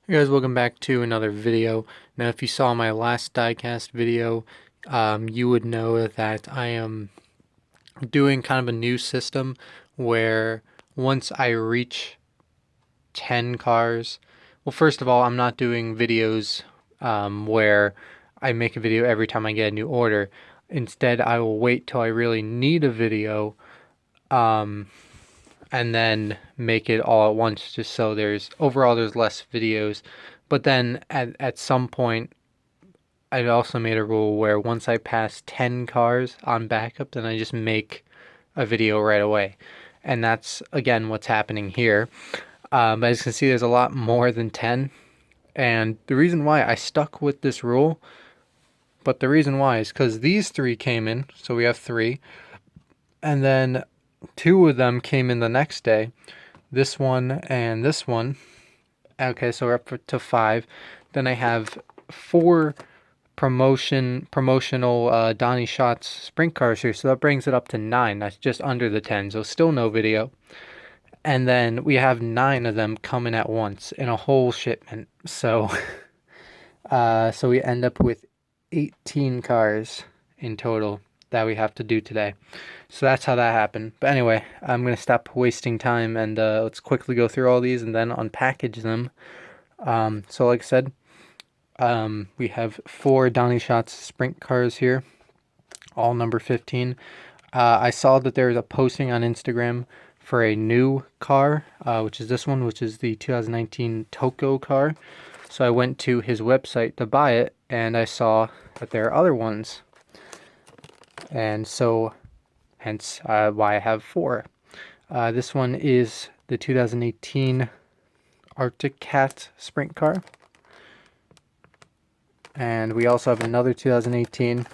Hey guys, welcome back to another video. Now, if you saw my last diecast video, you would know that I am doing kind of a new system where once I reach 10 cars, well, first of all, I'm not doing videos where I make a video every time I get a new order. Instead, I will wait till I really need a video um, and then make it all at once just so there's less videos. But then at some point I also made a rule where once I pass 10 cars on backup, then I just make a video right away. And that's again what's happening here. But as you can see, there's a lot more than 10. And the reason why I stuck with this rule, but the reason why is because these three came in, so we have three, and then two of them came in the next day. This one and this one. Okay, so we're up to five. Then I have four promotional Donny Schatz sprint cars here, so that brings it up to nine. That's just under the 10, so still no video. And then we have nine of them coming at once in a whole shipment. So, so we end up with 18 cars in total that we have to do today. So that's how that happened. But anyway, I'm gonna stop wasting time and let's quickly go through all these and then unpackage them. So like I said, we have four Donny Schatz sprint cars here, all number 15. I saw that there was a posting on Instagram for a new car, which is this one, which is the 2019 Toco car. So I went to his website to buy it, and I saw that there are other ones. And so, hence why I have four. This one is the 2018 Arctic Cat sprint car. And we also have another 2018,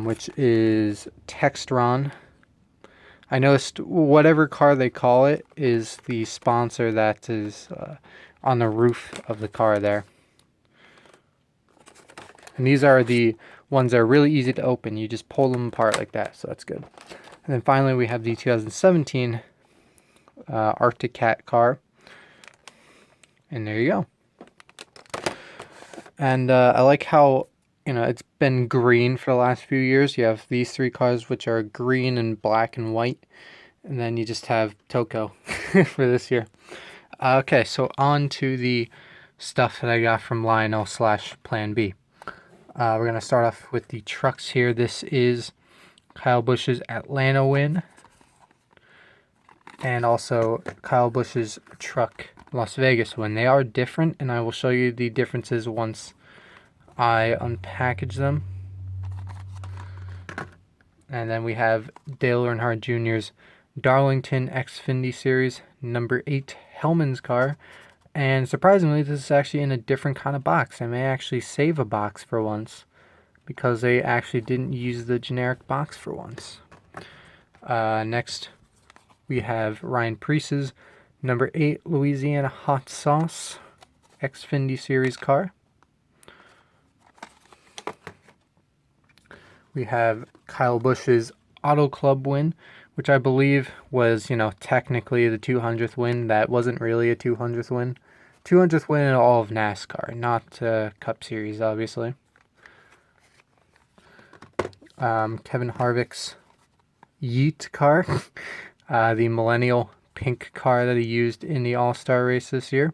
which is Textron. I noticed whatever car they call it is the sponsor that is on the roof of the car there. And these are the ones that are really easy to open. You just pull them apart like that, so that's good. And then finally we have the 2017 Arctic Cat car. And there you go. And I like how, it's been green for the last few years. You have these three cars, which are green and black and white. And then you just have Toco for this year. Okay, so on to the stuff that I got from Lionel / Plan B. We're going to start off with the trucks here. This is Kyle Busch's Atlanta win. And also Kyle Busch's truck Las Vegas win. They are different, and I will show you the differences once I unpackage them. And then we have Dale Earnhardt Jr.'s Darlington Xfinity Series number 8 Hellmann's car. And surprisingly, this is actually in a different kind of box. I may actually save a box for once because they actually didn't use the generic box for once. Next, we have Ryan Preece's number 8 Louisiana Hot Sauce Xfinity Series car. We have Kyle Busch's Auto Club win, which I believe was, technically the 200th win. That wasn't really a 200th win. 200th win in all of NASCAR, not Cup Series, obviously. Kevin Harvick's Yeet car, the Millennial pink car that he used in the All-Star race this year.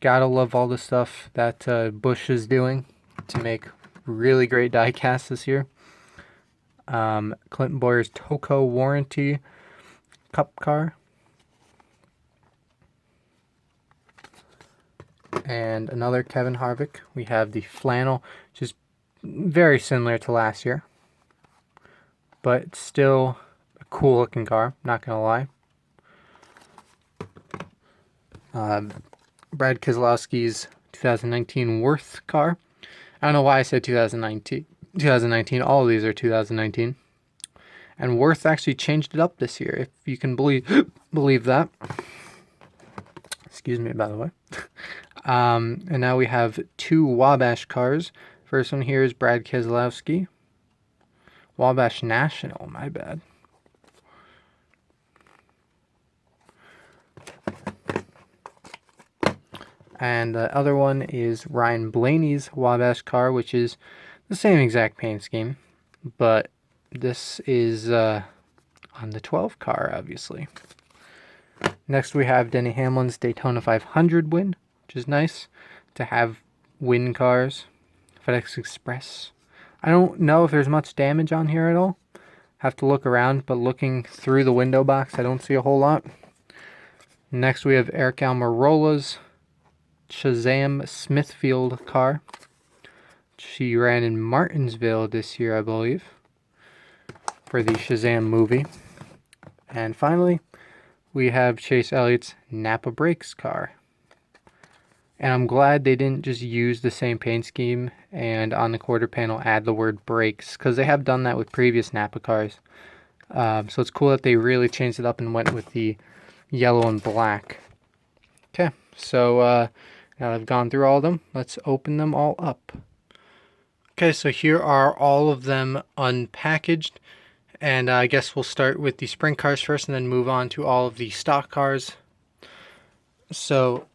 Gotta love all the stuff that Busch is doing to make really great diecasts this year. Clint Bowyer's Toco warranty cup car. And another Kevin Harvick. We have the Flannel, which is very similar to last year, but still a cool looking car, not gonna lie. Brad Keselowski's 2019 Worth car. I don't know why I said 2019. 2019, all of these are 2019. And Worth actually changed it up this year, if you can believe that. Excuse me, by the way. And now we have two Wabash cars. First one here is Brad Keselowski. Wabash National, my bad. And the other one is Ryan Blaney's Wabash car, which is the same exact paint scheme, but this is on the 12 car, obviously. Next we have Denny Hamlin's Daytona 500 win, which is nice to have win cars. FedEx Express. I don't know if there's much damage on here at all. Have to look around, but looking through the window box, I don't see a whole lot. Next we have Eric Almirola's Shazam Smithfield car. She ran in Martinsville this year, I believe, for the Shazam movie. And finally, we have Chase Elliott's Napa Brakes car. And I'm glad they didn't just use the same paint scheme and on the quarter panel add the word brakes, because they have done that with previous Napa cars. So it's cool that they really changed it up and went with the yellow and black. Okay, so now that I've gone through all of them, let's open them all up. Okay, so here are all of them unpackaged. And I guess we'll start with the sprint cars first and then move on to all of the stock cars. So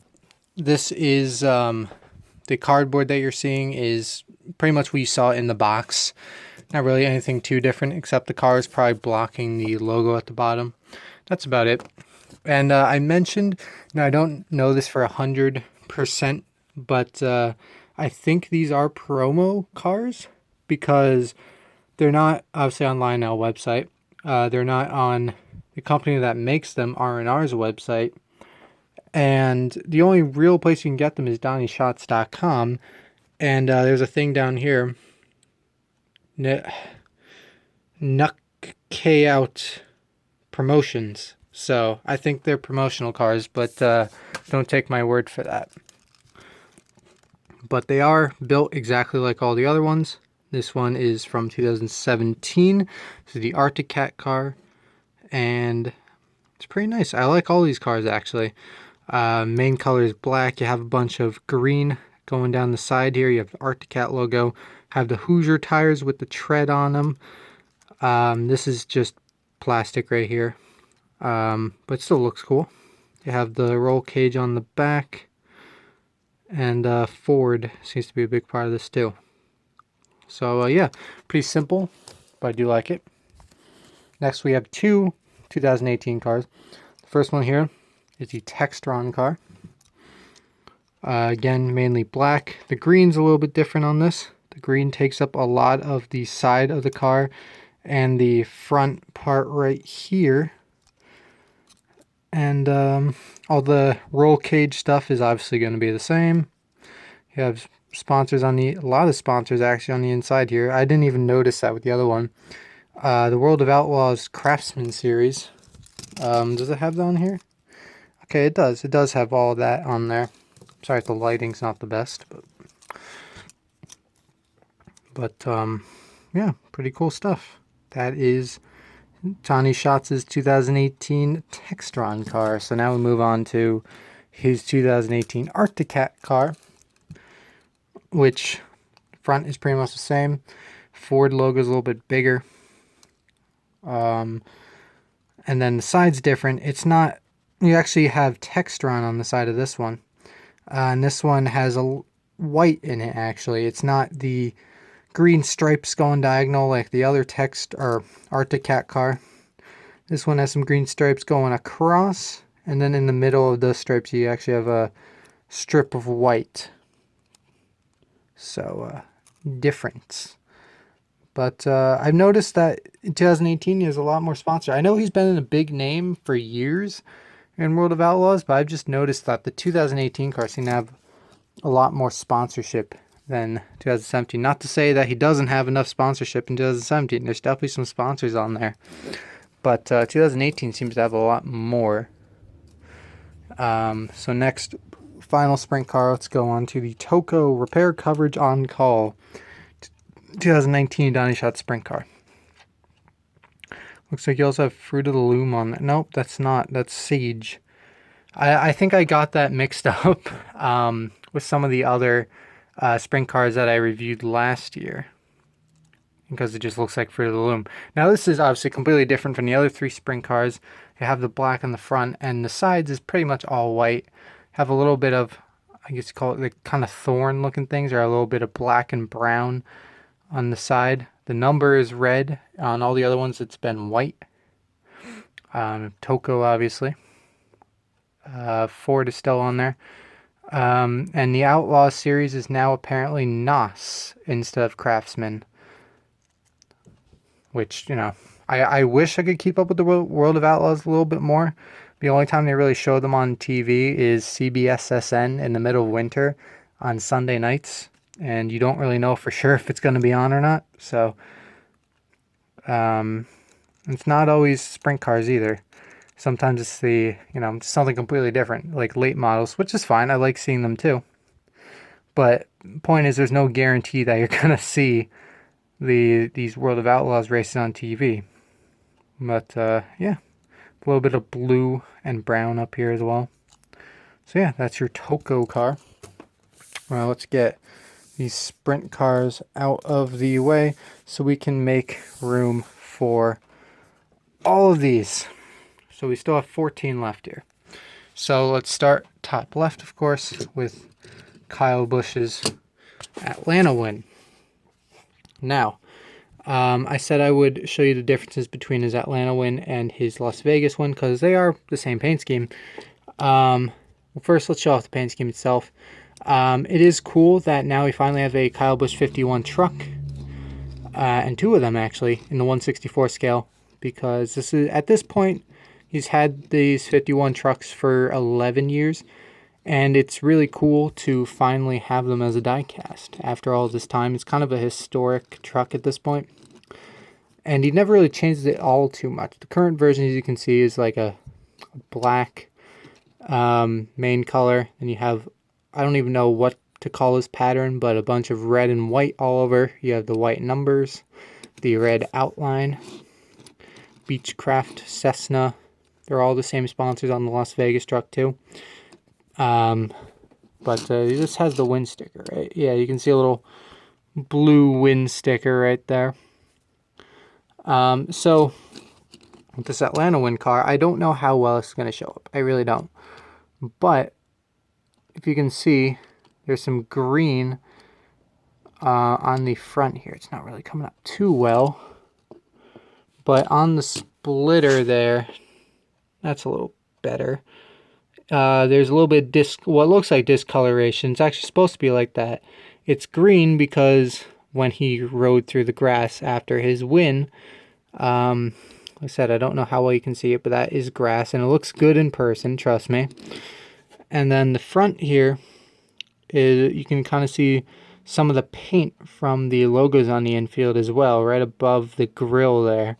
this is the cardboard that you're seeing is pretty much what you saw in the box. Not really anything too different, except the car is probably blocking the logo at the bottom. That's about it. And I mentioned, now I don't know this for 100%, but I think these are promo cars because they're not obviously on Lionel website. They're not on the company that makes them, R&R's website. And the only real place you can get them is DonnySchatz.com. And there's a thing down here. Out Promotions. So I think they're promotional cars, but don't take my word for that. But they are built exactly like all the other ones. This one is from 2017. This is the Arctic Cat car. And it's pretty nice. I like all these cars, actually. Main color is black. You have a bunch of green going down the side here. You have the Arctic Cat logo. Have the Hoosier tires with the tread on them. This is just plastic right here. But still looks cool. You have the roll cage on the back. And Ford seems to be a big part of this too. So yeah, pretty simple, but I do like it. Next we have two 2018 cars. The first one here is the Textron car. Again, mainly black. The green's a little bit different on this. The green takes up a lot of the side of the car and the front part right here. And all the roll cage stuff is obviously going to be the same. You have sponsors on a lot of sponsors actually on the inside here. I didn't even notice that with the other one. The World of Outlaws Craftsman series. Does it have that on here? Okay, it does. It does have all of that on there. Sorry if the lighting's not the best, but yeah, pretty cool stuff. That is Donny Schatz's 2018 Textron car. So now we move on to his 2018 Arctic Cat car, which front is pretty much the same. Ford logo is a little bit bigger. And then the side's different. It's not, you actually have Textron on the side of this one. And this one has a white in it, actually. It's not the green stripes going diagonal like the other Arctic Cat car. This one has some green stripes going across, and then in the middle of those stripes you actually have a strip of white. So, difference. But I've noticed that in 2018 he has a lot more sponsors. I know he's been in a big name for years in World of Outlaws, but I've just noticed that the 2018 cars seem to have a lot more sponsorship than 2017. Not to say that he doesn't have enough sponsorship in 2017. There's definitely some sponsors on there. But 2018 seems to have a lot more. So next, final sprint car. Let's go on to the Toco Repair Coverage On Call 2019 Donny Schatz sprint car. Looks like you also have Fruit of the Loom on that. Nope, that's not. That's Sage. I think I got that mixed up with some of the other sprint cars that I reviewed last year, because it just looks like Fruit of the Loom. Now this is obviously completely different from the other three sprint cars. You have the black on the front, and the sides is pretty much all white. Have a little bit of I guess you call it the kind of thorn looking things, are a little bit of black and brown on the side. The number is red. On all the other ones, it's been white. Toco, obviously. Ford is still on there. And the Outlaw series is now apparently NOS instead of Craftsman. Which, you know, I wish I could keep up with the World of Outlaws a little bit more. The only time they really show them on TV is CBSSN in the middle of winter on Sunday nights. And you don't really know for sure if it's going to be on or not. So, it's not always sprint cars either. Sometimes it's something completely different, like late models, which is fine. I like seeing them too. But point is, there's no guarantee that you're going to see these World of Outlaws racing on TV. But, yeah, a little bit of blue and brown up here as well. So, yeah, that's your Toco car. Well, let's get these sprint cars out of the way so we can make room for all of these. So we still have 14 left here. So let's start top left, of course, with Kyle Busch's Atlanta win. Now, I said I would show you the differences between his Atlanta win and his Las Vegas win because they are the same paint scheme. Well, first, let's show off the paint scheme itself. It is cool that now we finally have a Kyle Busch 51 truck, and two of them actually in the 1/64 scale, because this is at this point he's had these 51 trucks for 11 years, and it's really cool to finally have them as a diecast after all this time. It's kind of a historic truck at this point, and he never really changed it all too much. The current version, as you can see, is like a black main color, and you have, I don't even know what to call this pattern, but a bunch of red and white all over. You have the white numbers, the red outline, Beechcraft, Cessna. They're all the same sponsors on the Las Vegas truck too. But this has the wind sticker, right? Yeah, you can see a little blue wind sticker right there. So with this Atlanta win car, I don't know how well it's going to show up. I really don't. But if you can see, there's some green on the front here. It's not really coming up too well. But on the splitter there, that's a little better. There's a little bit of what looks like discoloration. It's actually supposed to be like that. It's green because when he rode through the grass after his win, like I said, I don't know how well you can see it, but that is grass, and it looks good in person, trust me. And then the front here is, you can kind of see some of the paint from the logos on the infield as well, right above the grill there.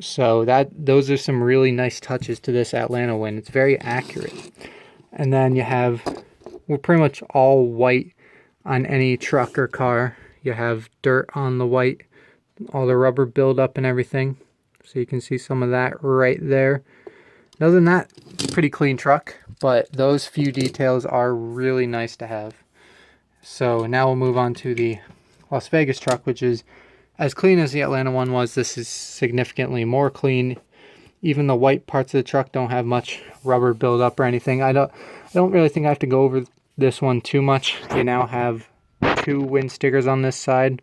So those are some really nice touches to this Atlanta win. It's very accurate. And then we're pretty much all white on any truck or car. You have dirt on the white, all the rubber buildup and everything. So you can see some of that right there. Other than that, pretty clean truck, but those few details are really nice to have. So now we'll move on to the Las Vegas truck, which is as clean as the Atlanta one was. This is significantly more clean. Even the white parts of the truck don't have much rubber buildup or anything. I don't really think I have to go over this one too much. You now have 2 wind stickers on this side,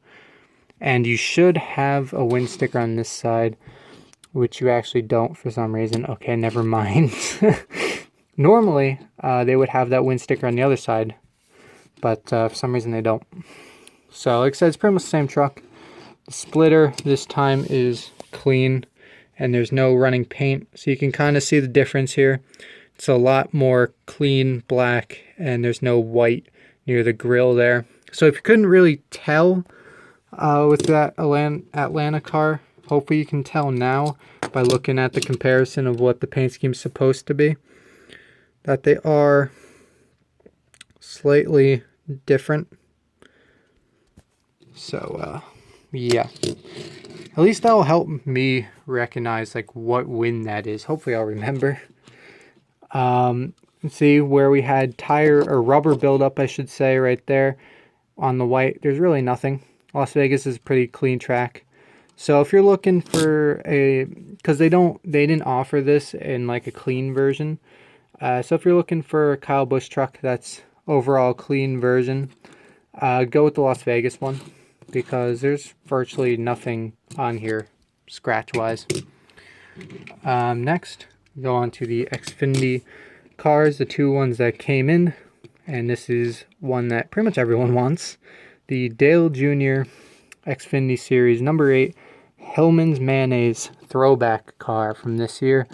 and you should have a wind sticker on this side, which you actually don't for some reason. Okay, never mind. Normally, they would have that wind sticker on the other side, but for some reason they don't. So, like I said, it's pretty much the same truck. The splitter this time is clean, and there's no running paint, so you can kind of see the difference here. It's a lot more clean black, and there's no white near the grill there. So if you couldn't really tell with that Atlanta car, hopefully you can tell now by looking at the comparison of what the paint scheme is supposed to be, that they are slightly different. So, yeah. At least that'll help me recognize like what win that is. Hopefully I'll remember. Let's see where we had tire or rubber buildup, I should say, right there on the white. There's really nothing. Las Vegas is a pretty clean track. So if you're looking for because they didn't offer this in like a clean version. So if you're looking for a Kyle Busch truck that's overall clean version, go with the Las Vegas one because there's virtually nothing on here scratch-wise. Next, go on to the Xfinity cars, the two ones that came in, and this is one that pretty much everyone wants. The Dale Jr. Xfinity Series number 8 Hellmann's Mayonnaise throwback car from this year.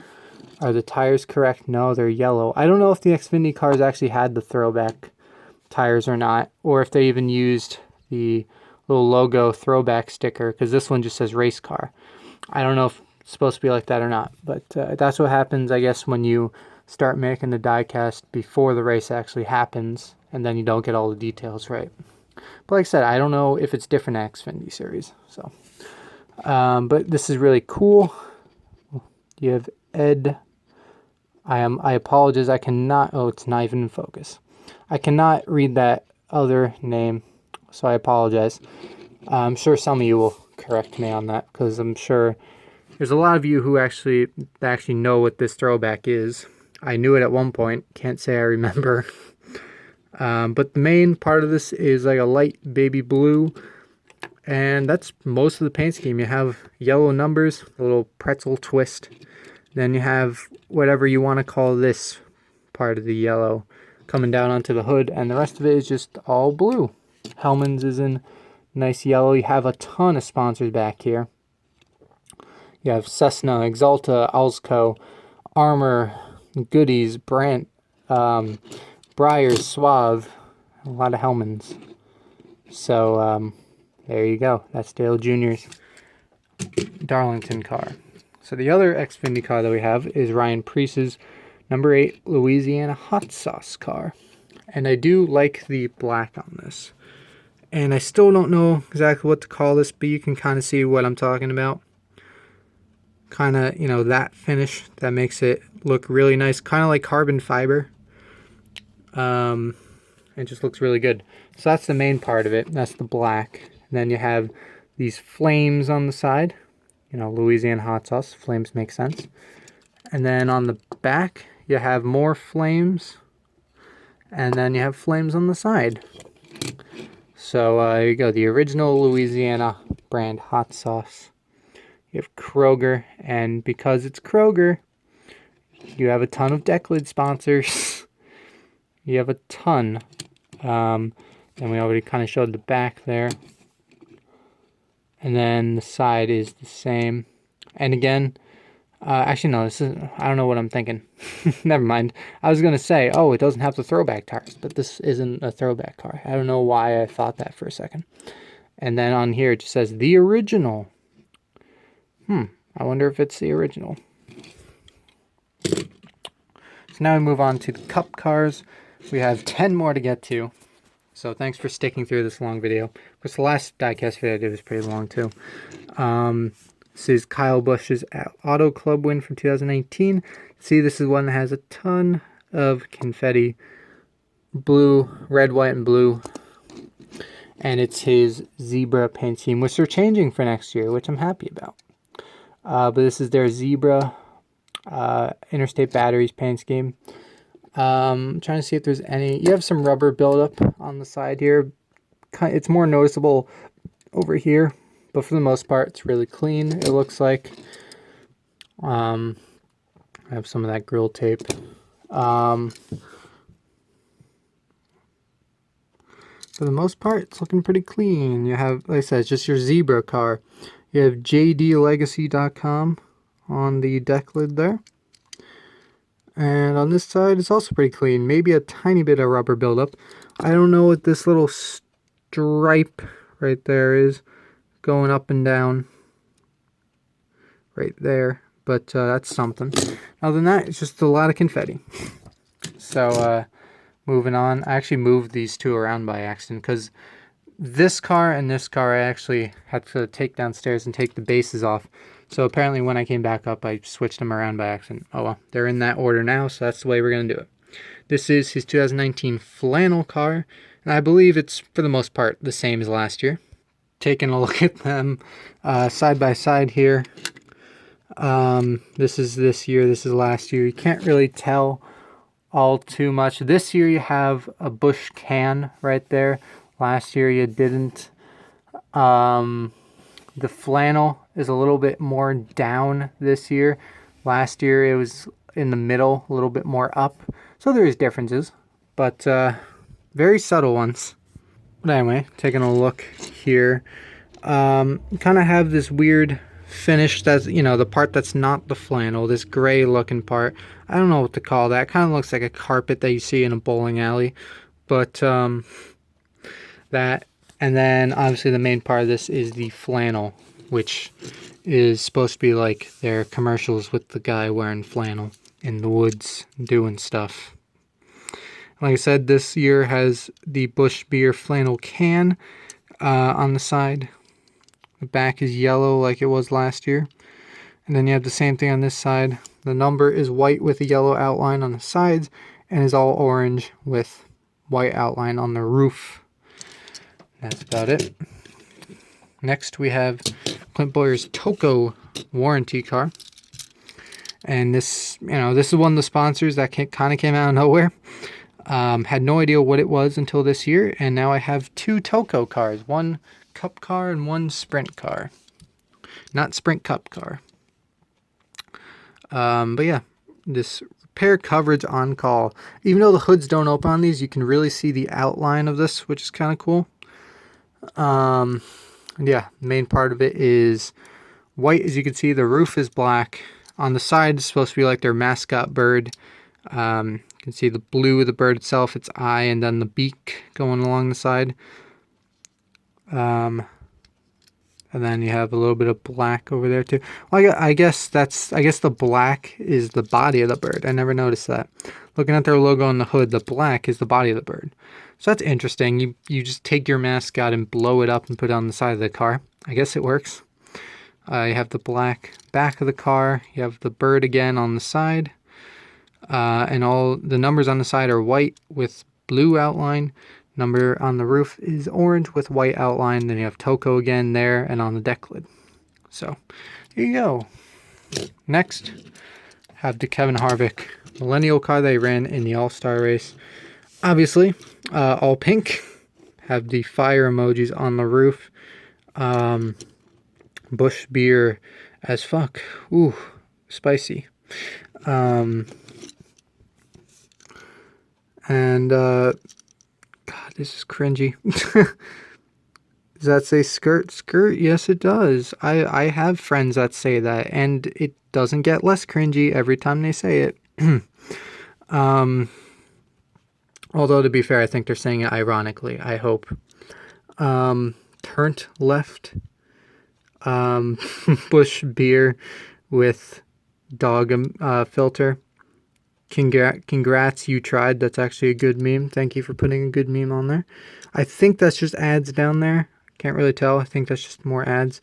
Are the tires correct? No, they're yellow. I don't know if the Xfinity cars actually had the throwback tires or not, or if they even used the little logo throwback sticker, because this one just says race car. I don't know if it's supposed to be like that or not, but that's what happens, I guess, when you start making the diecast before the race actually happens, and then you don't get all the details right. But like I said, I don't know if it's different Xfinity series. So, but this is really cool. You have Ed. I apologize. I cannot. Oh, it's not even in focus. I cannot read that other name, so I apologize. I'm sure some of you will correct me on that because I'm sure there's a lot of you who actually know what this throwback is. I knew it at one point. Can't say I remember. But the main part of this is like a light baby blue, and that's most of the paint scheme. You have yellow numbers, a little pretzel twist. Then you have whatever you want to call this part of the yellow coming down onto the hood, and the rest of it is just all blue. Hellmann's is in nice yellow. You have a ton of sponsors back here. You have Cessna, Exalta, Alsco, Armor, Goodies, Brandt, Breyers, Suave, a lot of Hellmann's. So there you go. That's Dale Jr.'s Darlington car. So the other Xfinity car that we have is Ryan Preece's number 8 Louisiana hot sauce car. And I do like the black on this. And I still don't know exactly what to call this, but you can kind of see what I'm talking about. Kind of, you know, that finish that makes it look really nice. Kind of like carbon fiber. It just looks really good. So that's the main part of it. That's the black. And then you have these flames on the side. You know, Louisiana hot sauce. Flames make sense. And then on the back, you have more flames. And then you have flames on the side. So there you go. The original Louisiana brand hot sauce. You have Kroger. And because it's Kroger, you have a ton of deck lid sponsors. You have a ton. And we already kind of showed the back there. And then the side is the same. And again, actually no, this is, I don't know what I'm thinking. Never mind. I was going to say, oh, it doesn't have the throwback tires, but this isn't a throwback car. I don't know why I thought that for a second. And then on here it just says the original. I wonder if it's the original. So now we move on to the Cup cars. We have 10 more to get to. So thanks for sticking through this long video. Of course, the last diecast video I did was pretty long too. This is Kyle Busch's Auto Club win from 2018. See, this is one that has a ton of confetti. Blue, red, white, and blue. And it's his zebra paint scheme, which they're changing for next year, which I'm happy about. But this is their zebra Interstate batteries paint scheme. I'm trying to see if there's any. You have some rubber buildup on the side here. It's more noticeable over here, but for the most part, it's really clean. It looks like. I have some of that grill tape. For the most part, it's looking pretty clean. You have, like I said, it's just your zebra car. You have jdlegacy.com on the deck lid there. And on this side, it's also pretty clean. Maybe a tiny bit of rubber buildup. I don't know what this little stripe right there is going up and down right there. But that's something. Other than that, it's just a lot of confetti. So, moving on. I actually moved these two around by accident because this car and this car I actually had to take downstairs and take the bases off. So apparently when I came back up, I switched them around by accident. Oh well, they're in that order now, so that's the way we're going to do it. This is his 2019 Flannel car, and I believe it's, for the most part, the same as last year. Taking a look at them side by side here. This is this year, this is last year. You can't really tell all too much. This year you have a Busch can right there. Last year you didn't. The flannel is a little bit more down this year. Last year it was in the middle, a little bit more up. So there's differences, but very subtle ones. But anyway, taking a look here, kind of have this weird finish that's, the part that's not the flannel, this gray looking part. I don't know what to call that. Kind of looks like a carpet that you see in a bowling alley. But that, and then obviously the main part of this is the flannel, which is supposed to be like their commercials with the guy wearing flannel in the woods doing stuff. Like I said, this year has the Busch beer flannel can on the side. The back is yellow like it was last year. And then you have the same thing on this side. The number is white with a yellow outline on the sides and is all orange with white outline on the roof. That's about it. Next we have Clint Bowyer's Toco warranty car. And this, this is one of the sponsors that kind of came out of nowhere. Had no idea what it was until this year, and now I have 2 Toco cars, one Cup car and one Sprint car. Not Sprint Cup car. But yeah, this repair coverage on call. Even though the hoods don't open on these, you can really see the outline of this, which is kind of cool. And yeah, the main part of it is white, as you can see. The roof is black. On the side, it's supposed to be like their mascot bird. You can see the blue of the bird itself, its eye, and then the beak going along the side. And then you have a little bit of black over there too. Well, I guess the black is the body of the bird. I never noticed that. Looking at their logo on the hood, the black is the body of the bird. So that's interesting. You just take your mascot and blow it up and put it on the side of the car. I guess it works. You have the black back of the car. You have the bird again on the side. And all the numbers on the side are white with blue outline. Number on the roof is orange with white outline. Then you have Toco again there and on the deck lid. So, here you go. Next, have the Kevin Harvick Millennial car they ran in the All-Star race. Obviously, all pink. Have the fire emojis on the roof. Busch beer as fuck. Ooh, spicy. And, God, this is cringy. Does that say skirt? Skirt? Yes, it does. I have friends that say that, and it doesn't get less cringy every time they say it. Although, to be fair, I think they're saying it ironically, I hope. Turnt left. Busch beer with dog filter. Congrats, you tried. That's actually a good meme. Thank you for putting a good meme on there. I think that's just ads down there. Can't really tell. I think that's just more ads.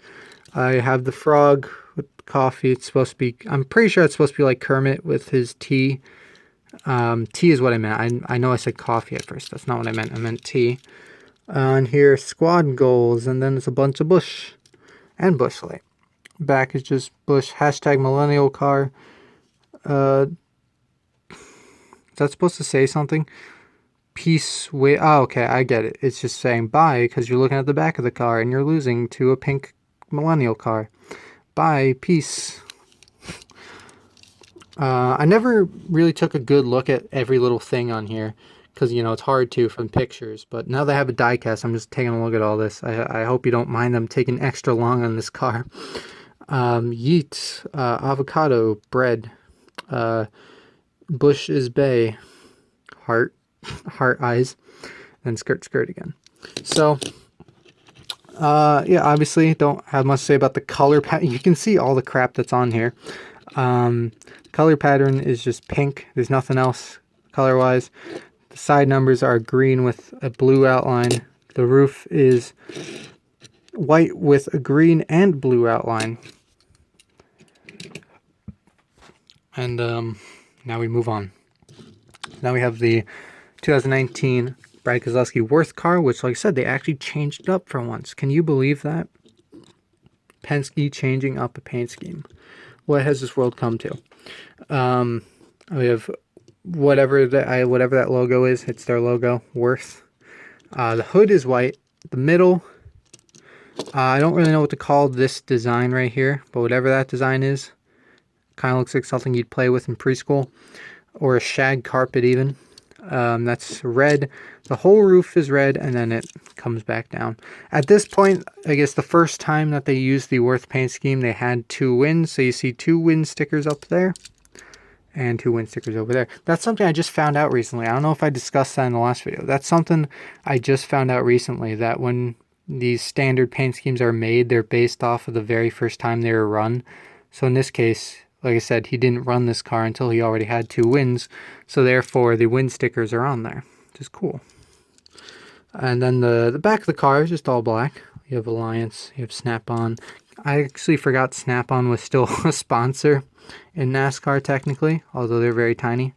I have the frog with coffee. It's supposed to be, I'm pretty sure it's supposed to be like Kermit with his tea. Tea is what I meant. I know I said coffee at first. That's not what I meant. I meant tea. And here, squad goals. And then it's a bunch of Busch and Busch Light. Back is just Busch. Hashtag Millennial car. Is that supposed to say something? Peace with... Oh, okay, I get it. It's just saying bye because you're looking at the back of the car and you're losing to a pink Millennial car. Bye, peace. I never really took a good look at every little thing on here because, it's hard to from pictures. But now that I have a diecast, I'm just taking a look at all this. I hope you don't mind them taking extra long on this car. Yeet, avocado, bread, Busch is bay, heart eyes, and skirt again. So, yeah, obviously don't have much to say about the color pattern. You can see all the crap that's on here. Color pattern is just pink. There's nothing else color-wise. The side numbers are green with a blue outline. The roof is white with a green and blue outline. And now we move on. Now we have the 2019 Brad Keselowski Worth car, which, like I said, they actually changed it up for once. Can you believe that? Penske changing up a paint scheme. What has this world come to? We have whatever that logo is. It's their logo, Worth. The hood is white. The middle, I don't really know what to call this design right here, but whatever that design is, kind of looks like something you'd play with in preschool, or a shag carpet even. That's red. The whole roof is red, and then it comes back down. At this point, I guess the first time that they used the Worth paint scheme, they had 2 wins. So you see 2 win stickers up there, and 2 win stickers over there. That's something I just found out recently. I don't know if I discussed that in the last video. That's something I just found out recently, that when these standard paint schemes are made, they're based off of the very first time they were run. So in this case, like I said, he didn't run this car until he already had 2 wins. So therefore, the win stickers are on there, which is cool. And then the back of the car is just all black. You have Alliance, you have Snap-on. I actually forgot Snap-on was still a sponsor in NASCAR technically, although they're very tiny.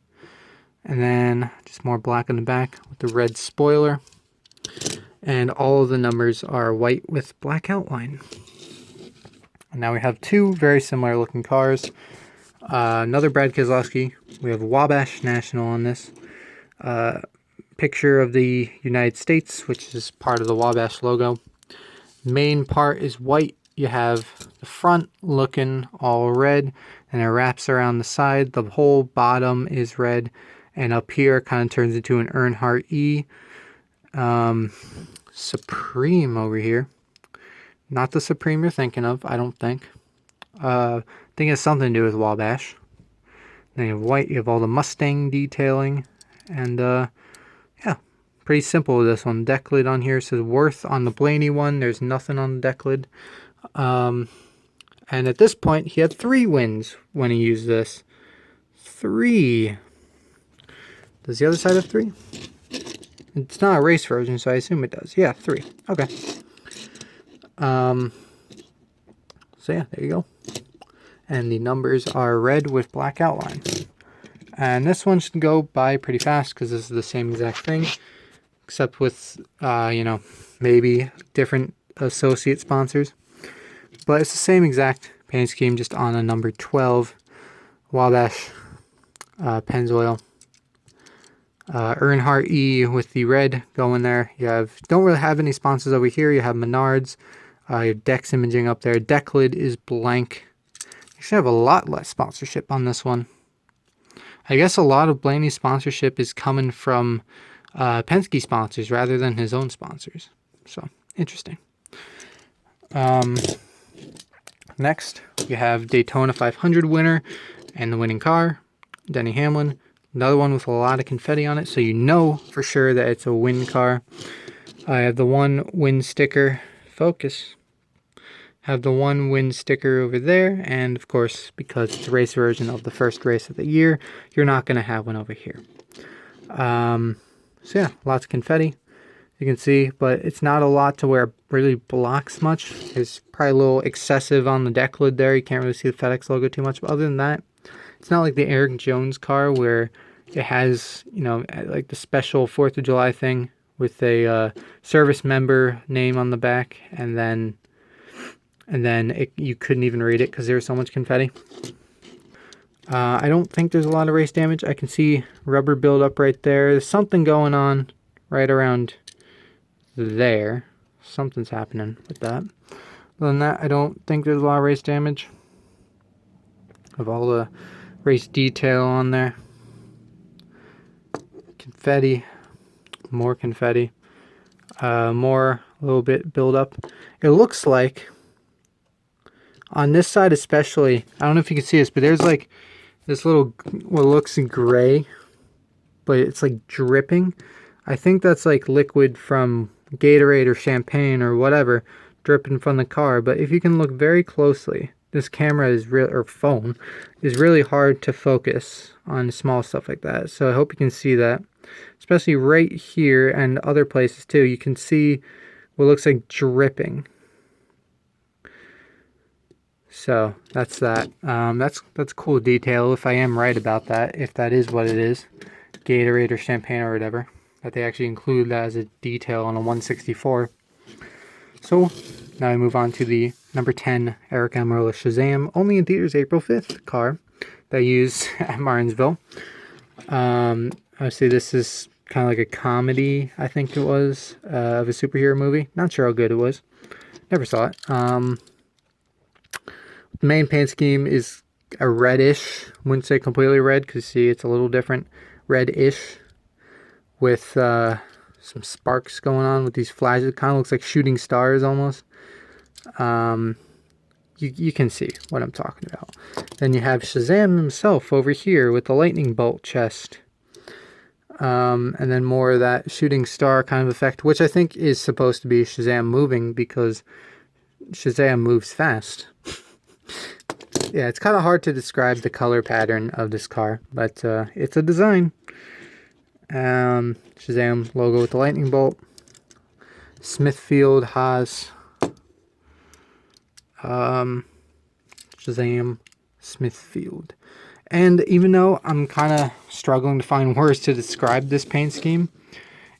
And then just more black in the back with the red spoiler. And all of the numbers are white with black outline. And now we have 2 very similar looking cars. Another Brad Keselowski. We have Wabash National on this. Picture of the United States, which is part of the Wabash logo. Main part is white. You have the front looking all red, and it wraps around the side. The whole bottom is red, and up here kind of turns into an Earnhardt E. Supreme over here. Not the Supreme you're thinking of, I don't think. I think it has something to do with Wabash. Then you have white, you have all the Mustang detailing, and yeah, pretty simple with this one. Deck lid on here says Worth. On the Blaney one, there's nothing on the deck lid. And at this point, he had 3 wins when he used this. 3. Does the other side have 3? It's not a race version, so I assume it does. Yeah, 3. Okay. So yeah, there you go. And the numbers are red with black outline. And this one should go by pretty fast because this is the same exact thing, except with, maybe different associate sponsors. But it's the same exact paint scheme, just on a number 12. Wabash, Pennzoil. Earnhardt E with the red going there. Don't really have any sponsors over here. You have Menards. You have Dex Imaging up there. Deck lid is blank. You should have a lot less sponsorship on this one. I guess a lot of Blaney's sponsorship is coming from Penske sponsors rather than his own sponsors. So, interesting. Next, you have Daytona 500 winner and the winning car, Denny Hamlin. Another one with a lot of confetti on it, so you know for sure that it's a win car. I have the 1 win sticker. Focus. Have the 1 win sticker over there, and of course, because it's a race version of the first race of the year, you're not going to have one over here. So yeah, lots of confetti, you can see, but it's not a lot to where it really blocks much. It's probably a little excessive on the deck lid there. You can't really see the FedEx logo too much, but other than that, it's not like the Eric Jones car where it has, like the special 4th of July thing with a service member name on the back, and then you couldn't even read it because there was so much confetti. I don't think there's a lot of race damage. I can see rubber buildup right there. There's something going on right around there. Something's happening with that. Other than that, I don't think there's a lot of race damage. Of all the race detail on there. Confetti. More confetti. More, a little bit build up. It looks like, on this side especially, I don't know if you can see this, but there's like this little, what looks gray, but it's like dripping. I think that's like liquid from Gatorade or champagne or whatever dripping from the car. But if you can look very closely, this camera is or phone is really hard to focus on small stuff like that. So I hope you can see that, especially right here and other places too. You can see what looks like dripping. So that's that. That's cool detail if I am right about that. If that is what it is, Gatorade or champagne or whatever, that they actually include that as a detail on a 164. So now we move on to the number 10 Eric Almirola Shazam, only in theaters April 5th car that I used at Martinsville. Obviously this is kind of like a comedy, I think it was, of a superhero movie. Not sure how good it was. Never saw it. The main paint scheme is a reddish. Wouldn't say completely red, because see, it's a little different. Reddish with some sparks going on with these flashes. It kind of looks like shooting stars almost. You can see what I'm talking about. Then you have Shazam himself over here with the lightning bolt chest. And then more of that shooting star kind of effect, which I think is supposed to be Shazam moving, because Shazam moves fast. Yeah, it's kind of hard to describe the color pattern of this car, but it's a design. Shazam logo with the lightning bolt. Smithfield Haas. Shazam Smithfield. And even though I'm kind of struggling to find words to describe this paint scheme,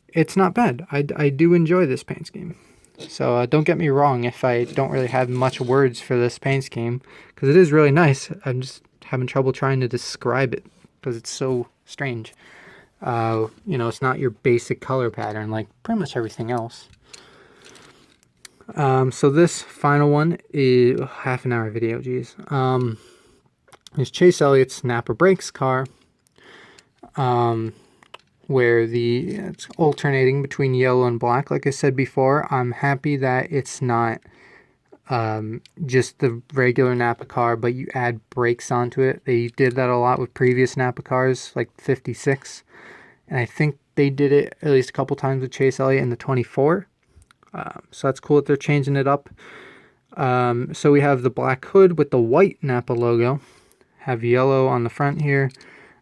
it's not bad. I do enjoy this paint scheme. So don't get me wrong if I don't really have much words for this paint scheme, because it is really nice. I'm just having trouble trying to describe it because it's so strange. You know, it's not your basic color pattern like pretty much everything else. So this final one is half an hour video, geez. Is Chase Elliott's Napa Brakes car, where it's alternating between yellow and black. Like I said before, I'm happy that it's not just the regular Napa car, but you add brakes onto it. They did that a lot with previous Napa cars, like 56, and I think they did it at least a couple times with Chase Elliott in the 24. So that's cool that they're changing it up. So we have the black hood with the white Napa logo, have yellow on the front here,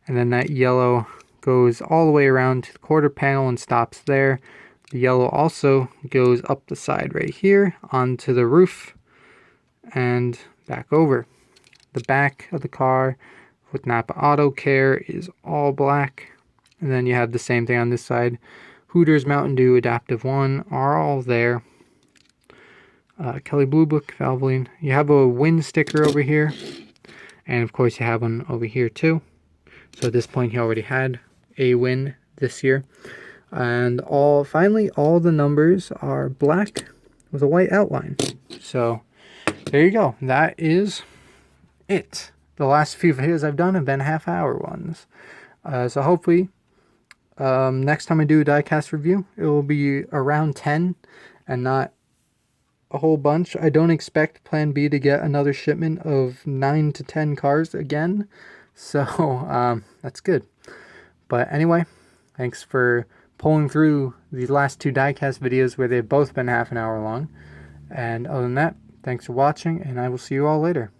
and then that yellow goes all the way around to the quarter panel and stops there. The yellow also goes up the side right here onto the roof and back over. The back of the car with Napa Auto Care is all black, and then you have the same thing on this side. Hooters, Mountain Dew, Adaptive One are all there. Kelly Blue Book, Valvoline. You have a Win sticker over here, and of course you have one over here too. So at this point he already had a win this year. And finally all the numbers are black with a white outline. So there you go. That is it. The last few videos I've done have been half-hour ones. So hopefully next time I do a diecast review, it will be around 10 and not a whole bunch. I don't expect Plan B to get another shipment of 9 to 10 cars again. So that's good. But anyway, thanks for pulling through these last two diecast videos where they've both been half an hour long. And other than that, thanks for watching, and I will see you all later.